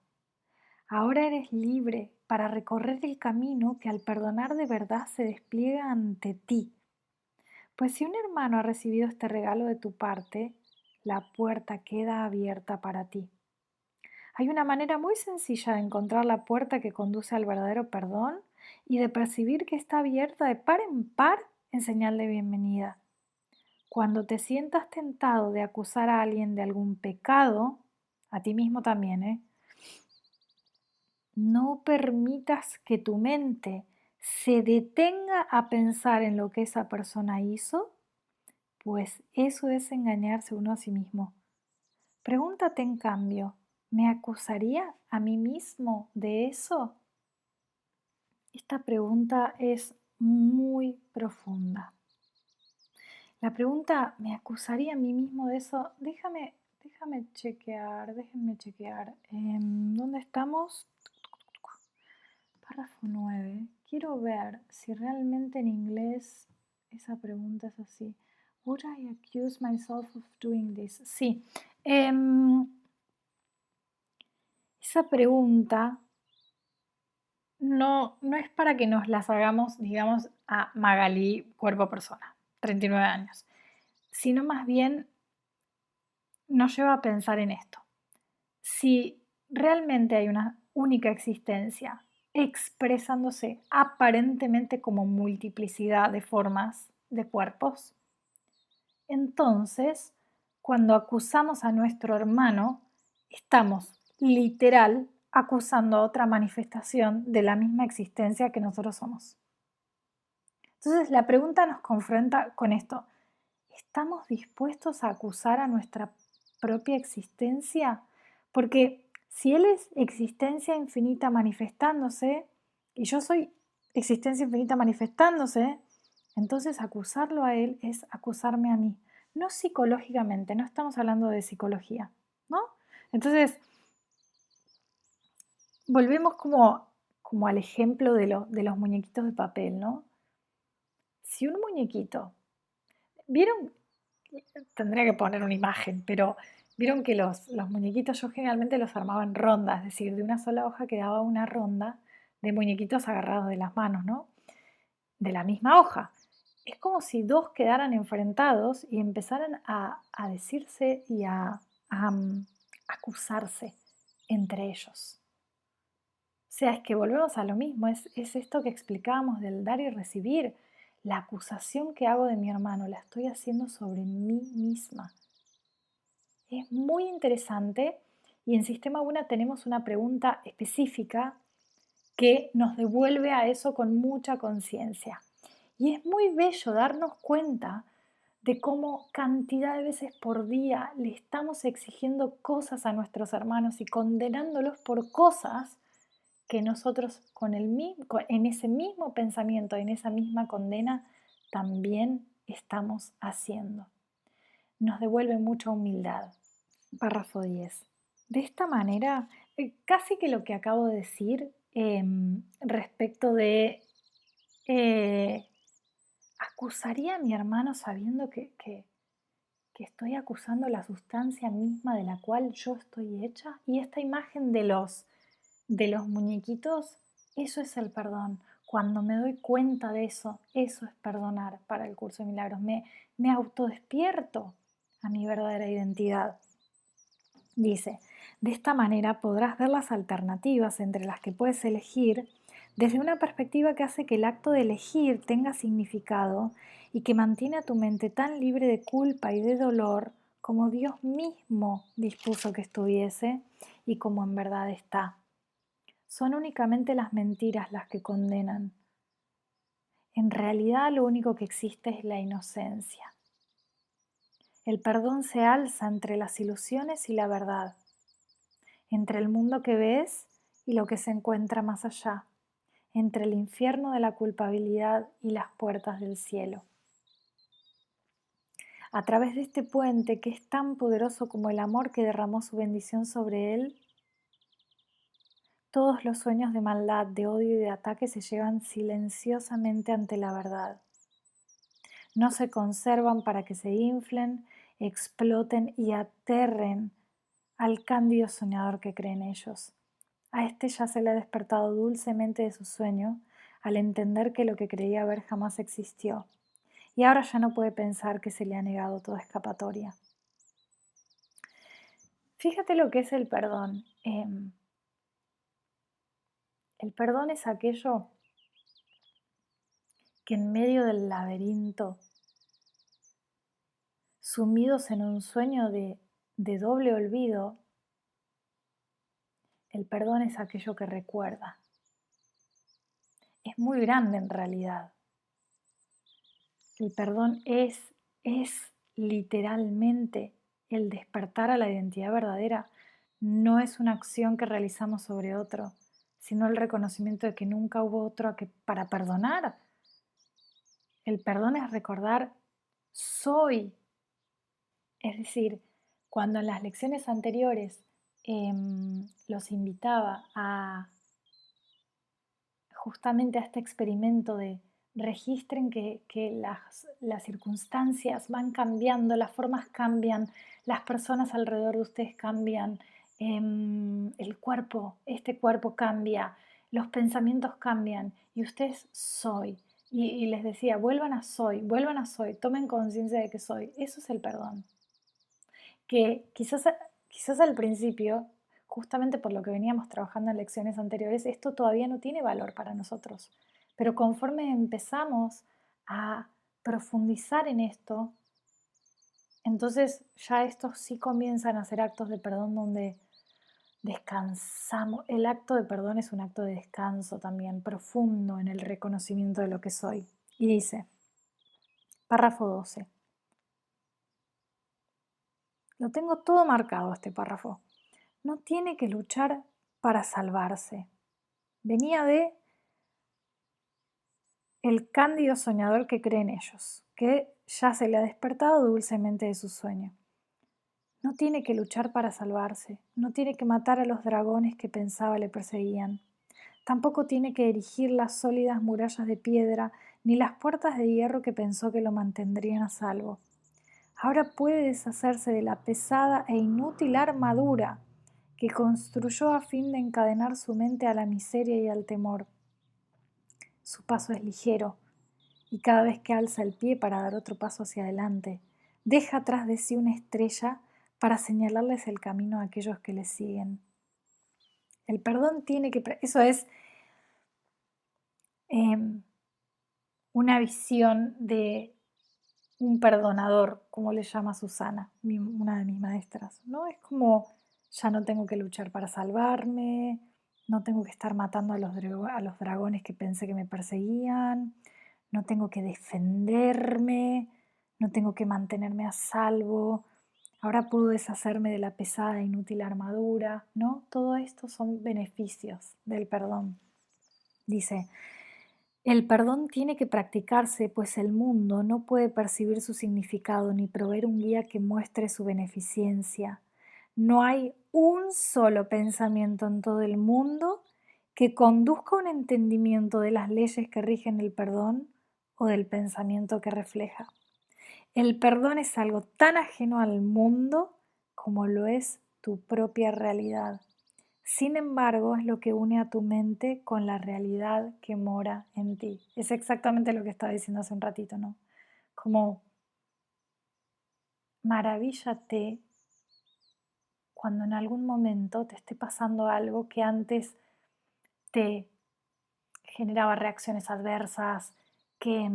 Ahora eres libre para recorrer el camino que al perdonar de verdad se despliega ante ti. Pues si un hermano ha recibido este regalo de tu parte, la puerta queda abierta para ti. Hay una manera muy sencilla de encontrar la puerta que conduce al verdadero perdón y de percibir que está abierta de par en par en señal de bienvenida. Cuando te sientas tentado de acusar a alguien de algún pecado, a ti mismo también, no permitas que tu mente se detenga a pensar en lo que esa persona hizo, pues eso es engañarse uno a sí mismo. Pregúntate en cambio, ¿me acusaría a mí mismo de eso? Esta pregunta es muy profunda. La pregunta, ¿me acusaría a mí mismo de eso? Déjame chequear, déjenme chequear. ¿Dónde estamos? Párrafo 9. Quiero ver si realmente en inglés esa pregunta es así. Would I accuse myself of doing this? Sí. Esa pregunta no es para que nos las hagamos, digamos, a Magalí, cuerpo persona, 39 años, sino más bien nos lleva a pensar en esto. Si realmente hay una única existencia expresándose aparentemente como multiplicidad de formas de cuerpos, entonces cuando acusamos a nuestro hermano, estamos literal acusando a otra manifestación de la misma existencia que nosotros somos. Entonces la pregunta nos confronta con esto. ¿Estamos dispuestos a acusar a nuestra propia existencia? Porque si Él es existencia infinita manifestándose y yo soy existencia infinita manifestándose, entonces acusarlo a Él es acusarme a mí. No psicológicamente, no estamos hablando de psicología, ¿no? Entonces, volvemos como al ejemplo de los muñequitos de papel, ¿no? Si un muñequito, ¿vieron? Tendría que poner una imagen, pero vieron que los muñequitos yo generalmente los armaba en rondas, es decir, de una sola hoja quedaba una ronda de muñequitos agarrados de las manos, ¿no? De la misma hoja. Es como si dos quedaran enfrentados y empezaran a decirse y a acusarse entre ellos. O sea, es que volvemos a lo mismo, es esto que explicábamos del dar y recibir. La acusación que hago de mi hermano la estoy haciendo sobre mí misma. Es muy interesante y en Sistema UNA tenemos una pregunta específica que nos devuelve a eso con mucha conciencia. Y es muy bello darnos cuenta de cómo cantidad de veces por día le estamos exigiendo cosas a nuestros hermanos y condenándolos por cosas que nosotros en ese mismo pensamiento, en esa misma condena, también estamos haciendo. Nos devuelve mucha humildad. Párrafo 10. De esta manera, casi que lo que acabo de decir respecto de eh, acusaría a mi hermano sabiendo que estoy acusando la sustancia misma de la cual yo estoy hecha. Y esta imagen de los muñequitos, eso es el perdón. Cuando me doy cuenta de eso, eso es perdonar para el curso de milagros. Me autodespierto a mi verdadera identidad. Dice, de esta manera podrás ver las alternativas entre las que puedes elegir desde una perspectiva que hace que el acto de elegir tenga significado y que mantiene a tu mente tan libre de culpa y de dolor como Dios mismo dispuso que estuviese y como en verdad está. Son únicamente las mentiras las que condenan. En realidad lo único que existe es la inocencia. El perdón se alza entre las ilusiones y la verdad, entre el mundo que ves y lo que se encuentra más allá, entre el infierno de la culpabilidad y las puertas del cielo. A través de este puente que es tan poderoso como el amor que derramó su bendición sobre él, todos los sueños de maldad, de odio y de ataque se llevan silenciosamente ante la verdad. No se conservan para que se inflen, exploten y aterren al cándido soñador que cree en ellos. A este ya se le ha despertado dulcemente de su sueño al entender que lo que creía ver jamás existió, y ahora ya no puede pensar que se le ha negado toda escapatoria. Fíjate lo que es el perdón. El perdón es aquello que en medio del laberinto, sumidos en un sueño de doble olvido, el perdón es aquello que recuerda. es muy grande en realidad. El perdón es literalmente el despertar a la identidad verdadera. No es una acción que realizamos sobre otro, sino el reconocimiento de que nunca hubo otro para perdonar. El perdón es recordar, soy. Es decir, cuando en las lecciones anteriores los invitaba a justamente a este experimento de registren que las circunstancias van cambiando, las formas cambian, las personas alrededor de ustedes cambian, el cuerpo, este cuerpo cambia, los pensamientos cambian y ustedes soy. Y les decía, vuelvan a soy, tomen conciencia de que soy. Eso es el perdón. Que quizás al principio, justamente por lo que veníamos trabajando en lecciones anteriores, esto todavía no tiene valor para nosotros. Pero conforme empezamos a profundizar en esto, entonces ya estos sí comienzan a ser actos de perdón donde descansamos. El acto de perdón es un acto de descanso también, profundo en el reconocimiento de lo que soy. Y dice, párrafo 12. Lo tengo todo marcado este párrafo. No tiene que luchar para salvarse. Venía de el cándido soñador que cree en ellos, que ya se le ha despertado dulcemente de su sueño. No tiene que luchar para salvarse, no tiene que matar a los dragones que pensaba le perseguían. Tampoco tiene que erigir las sólidas murallas de piedra ni las puertas de hierro que pensó que lo mantendrían a salvo. Ahora puede deshacerse de la pesada e inútil armadura que construyó a fin de encadenar su mente a la miseria y al temor. Su paso es ligero, y cada vez que alza el pie para dar otro paso hacia adelante, deja atrás de sí una estrella para señalarles el camino a aquellos que le siguen. El perdón tiene que... Eso es una visión de un perdonador, como le llama Susana, una de mis maestras, ¿no? Es como, ya no tengo que luchar para salvarme, no tengo que estar matando a los dragones que pensé que me perseguían, no tengo que defenderme, no tengo que mantenerme a salvo, ahora puedo deshacerme de la pesada e inútil armadura, ¿no? Todo esto son beneficios del perdón. Dice, el perdón tiene que practicarse, pues el mundo no puede percibir su significado ni proveer un guía que muestre su beneficencia. No hay un solo pensamiento en todo el mundo que conduzca a un entendimiento de las leyes que rigen el perdón o del pensamiento que refleja. El perdón es algo tan ajeno al mundo como lo es tu propia realidad. Sin embargo, es lo que une a tu mente con la realidad que mora en ti. Es exactamente lo que estaba diciendo hace un ratito, ¿no? Como maravíllate cuando en algún momento te esté pasando algo que antes te generaba reacciones adversas, que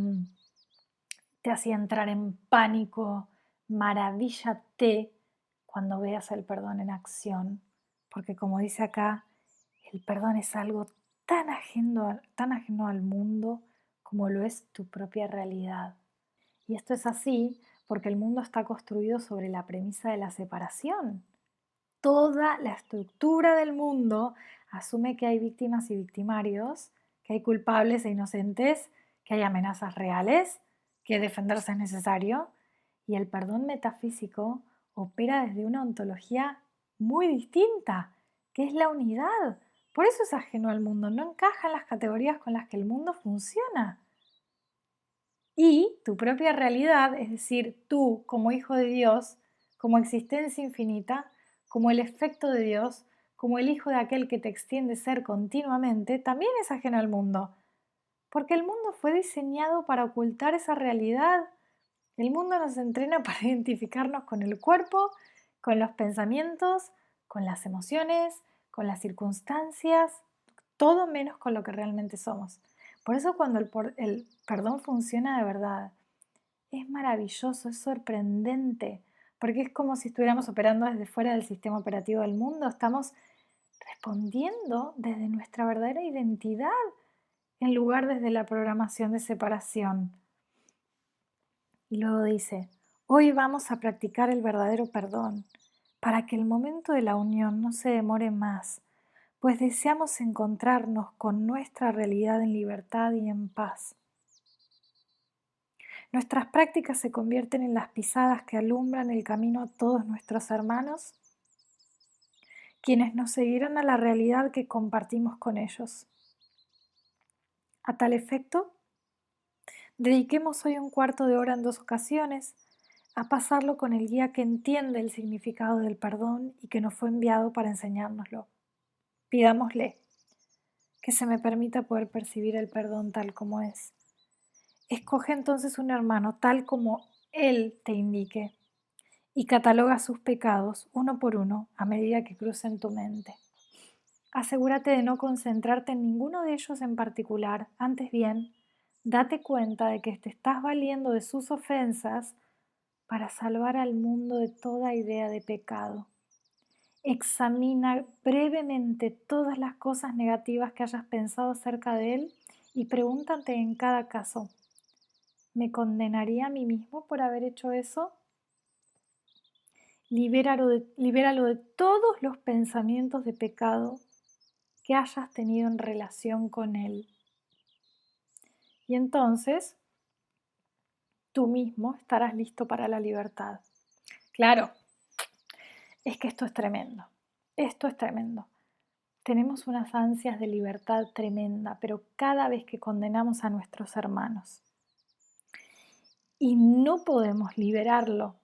te hacía entrar en pánico. Maravíllate cuando veas el perdón en acción, porque como dice acá, el perdón es algo tan ajeno al mundo como lo es tu propia realidad. Y esto es así porque el mundo está construido sobre la premisa de la separación. Toda la estructura del mundo asume que hay víctimas y victimarios, que hay culpables e inocentes, que hay amenazas reales, que defenderse es necesario, y el perdón metafísico opera desde una ontología muy distinta, que es la unidad. Por eso es ajeno al mundo, no encaja en las categorías con las que el mundo funciona. Y tu propia realidad, es decir, tú como hijo de Dios, como existencia infinita, como el efecto de Dios, como el hijo de aquel que te extiende ser continuamente, también es ajeno al mundo. Porque el mundo fue diseñado para ocultar esa realidad. El mundo nos entrena para identificarnos con el cuerpo, con los pensamientos, con las emociones, con las circunstancias, todo menos con lo que realmente somos. Por eso cuando el perdón funciona de verdad, es maravilloso, es sorprendente, porque es como si estuviéramos operando desde fuera del sistema operativo del mundo, estamos respondiendo desde nuestra verdadera identidad. en lugar desde la programación de separación. Y luego dice, hoy vamos a practicar el verdadero perdón para que el momento de la unión no se demore más, pues deseamos encontrarnos con nuestra realidad en libertad y en paz. Nuestras prácticas se convierten en las pisadas que alumbran el camino a todos nuestros hermanos, quienes nos seguirán a la realidad que compartimos con ellos. A tal efecto, dediquemos hoy un cuarto de hora en 2 ocasiones a pasarlo con el guía que entiende el significado del perdón y que nos fue enviado para enseñárnoslo. Pidámosle que se me permita poder percibir el perdón tal como es. Escoge entonces un hermano tal como él te indique y cataloga sus pecados uno por uno a medida que crucen tu mente. Asegúrate de no concentrarte en ninguno de ellos en particular, antes bien, date cuenta de que te estás valiendo de sus ofensas para salvar al mundo de toda idea de pecado. Examina brevemente todas las cosas negativas que hayas pensado acerca de él y pregúntate en cada caso, ¿me condenaría a mí mismo por haber hecho eso? Libéralo de todos los pensamientos de pecado que hayas tenido en relación con él. Y entonces tú mismo estarás listo para la libertad. Claro, es que esto es tremendo. Esto es tremendo. Tenemos unas ansias de libertad tremenda, pero cada vez que condenamos a nuestros hermanos y no podemos liberarlo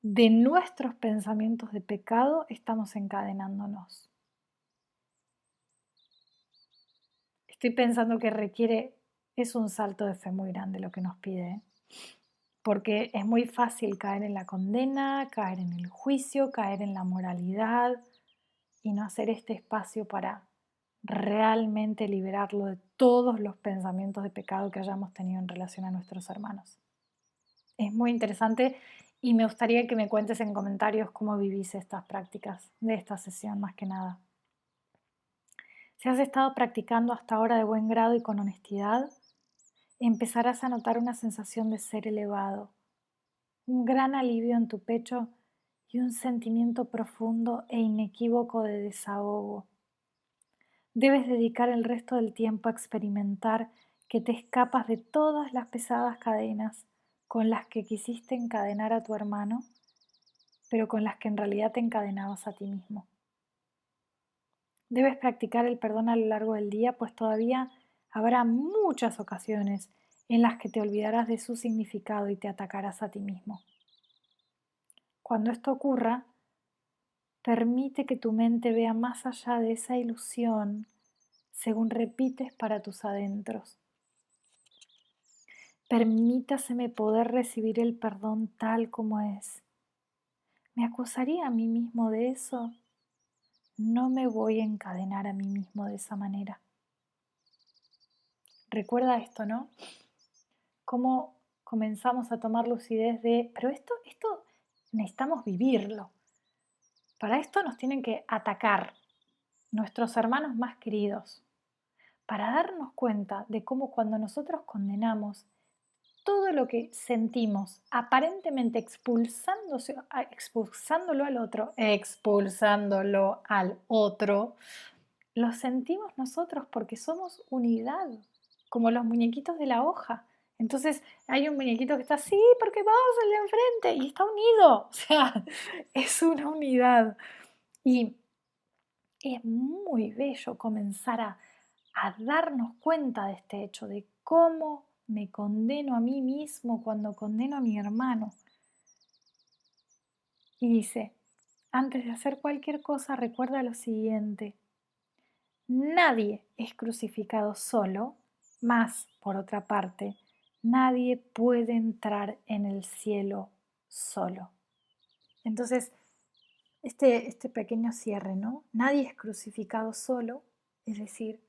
de nuestros pensamientos de pecado, estamos encadenándonos. Estoy pensando que es un salto de fe muy grande lo que nos pide, ¿eh? Porque es muy fácil caer en la condena, caer en el juicio, caer en la moralidad y no hacer este espacio para realmente liberarlo de todos los pensamientos de pecado que hayamos tenido en relación a nuestros hermanos. Es muy interesante y me gustaría que me cuentes en comentarios cómo vivís estas prácticas de esta sesión más que nada. Si has estado practicando hasta ahora de buen grado y con honestidad, empezarás a notar una sensación de ser elevado, un gran alivio en tu pecho y un sentimiento profundo e inequívoco de desahogo. Debes dedicar el resto del tiempo a experimentar que te escapas de todas las pesadas cadenas con las que quisiste encadenar a tu hermano, pero con las que en realidad te encadenabas a ti mismo. Debes practicar el perdón a lo largo del día, pues todavía habrá muchas ocasiones en las que te olvidarás de su significado y te atacarás a ti mismo. Cuando esto ocurra, permite que tu mente vea más allá de esa ilusión según repites para tus adentros. Permítaseme poder recibir el perdón tal como es. ¿Me acusaría a mí mismo de eso? No me voy a encadenar a mí mismo de esa manera. Recuerda esto, ¿no? Cómo comenzamos a tomar lucidez de, pero esto necesitamos vivirlo. Para esto nos tienen que atacar nuestros hermanos más queridos, para darnos cuenta de cómo cuando nosotros condenamos todo lo que sentimos aparentemente expulsándolo al otro, lo sentimos nosotros porque somos unidad, como los muñequitos de la hoja. Entonces hay un muñequito que está así porque vamos al de enfrente y está unido, o sea, es una unidad. Y es muy bello comenzar a darnos cuenta de este hecho, de cómo me condeno a mí mismo cuando condeno a mi hermano. Y dice, antes de hacer cualquier cosa, recuerda lo siguiente: nadie es crucificado solo, mas, por otra parte, nadie puede entrar en el cielo solo. Entonces, este pequeño cierre, ¿no? Nadie es crucificado solo, es decir,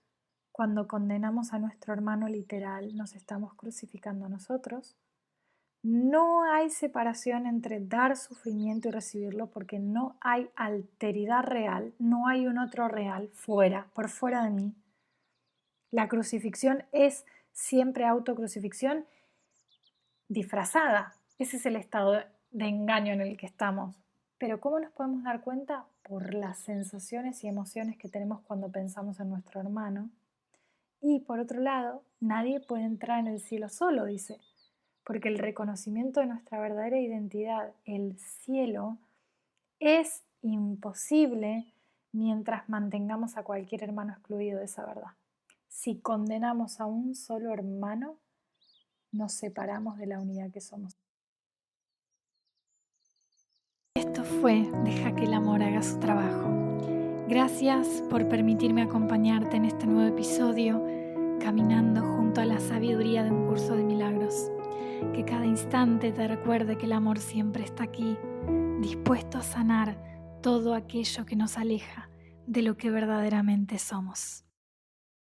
cuando condenamos a nuestro hermano literal, nos estamos crucificando a nosotros. No hay separación entre dar sufrimiento y recibirlo porque no hay alteridad real, no hay un otro real fuera, por fuera de mí. La crucifixión es siempre autocrucifixión disfrazada. Ese es el estado de engaño en el que estamos. Pero ¿cómo nos podemos dar cuenta? Por las sensaciones y emociones que tenemos cuando pensamos en nuestro hermano. Y por otro lado, nadie puede entrar en el cielo solo, dice, porque el reconocimiento de nuestra verdadera identidad, el cielo, es imposible mientras mantengamos a cualquier hermano excluido de esa verdad. Si condenamos a un solo hermano, nos separamos de la unidad que somos. Esto fue Deja que el amor haga su trabajo. Gracias por permitirme acompañarte en este nuevo episodio, caminando junto a la sabiduría de un curso de milagros. Que cada instante te recuerde que el amor siempre está aquí, dispuesto a sanar todo aquello que nos aleja de lo que verdaderamente somos.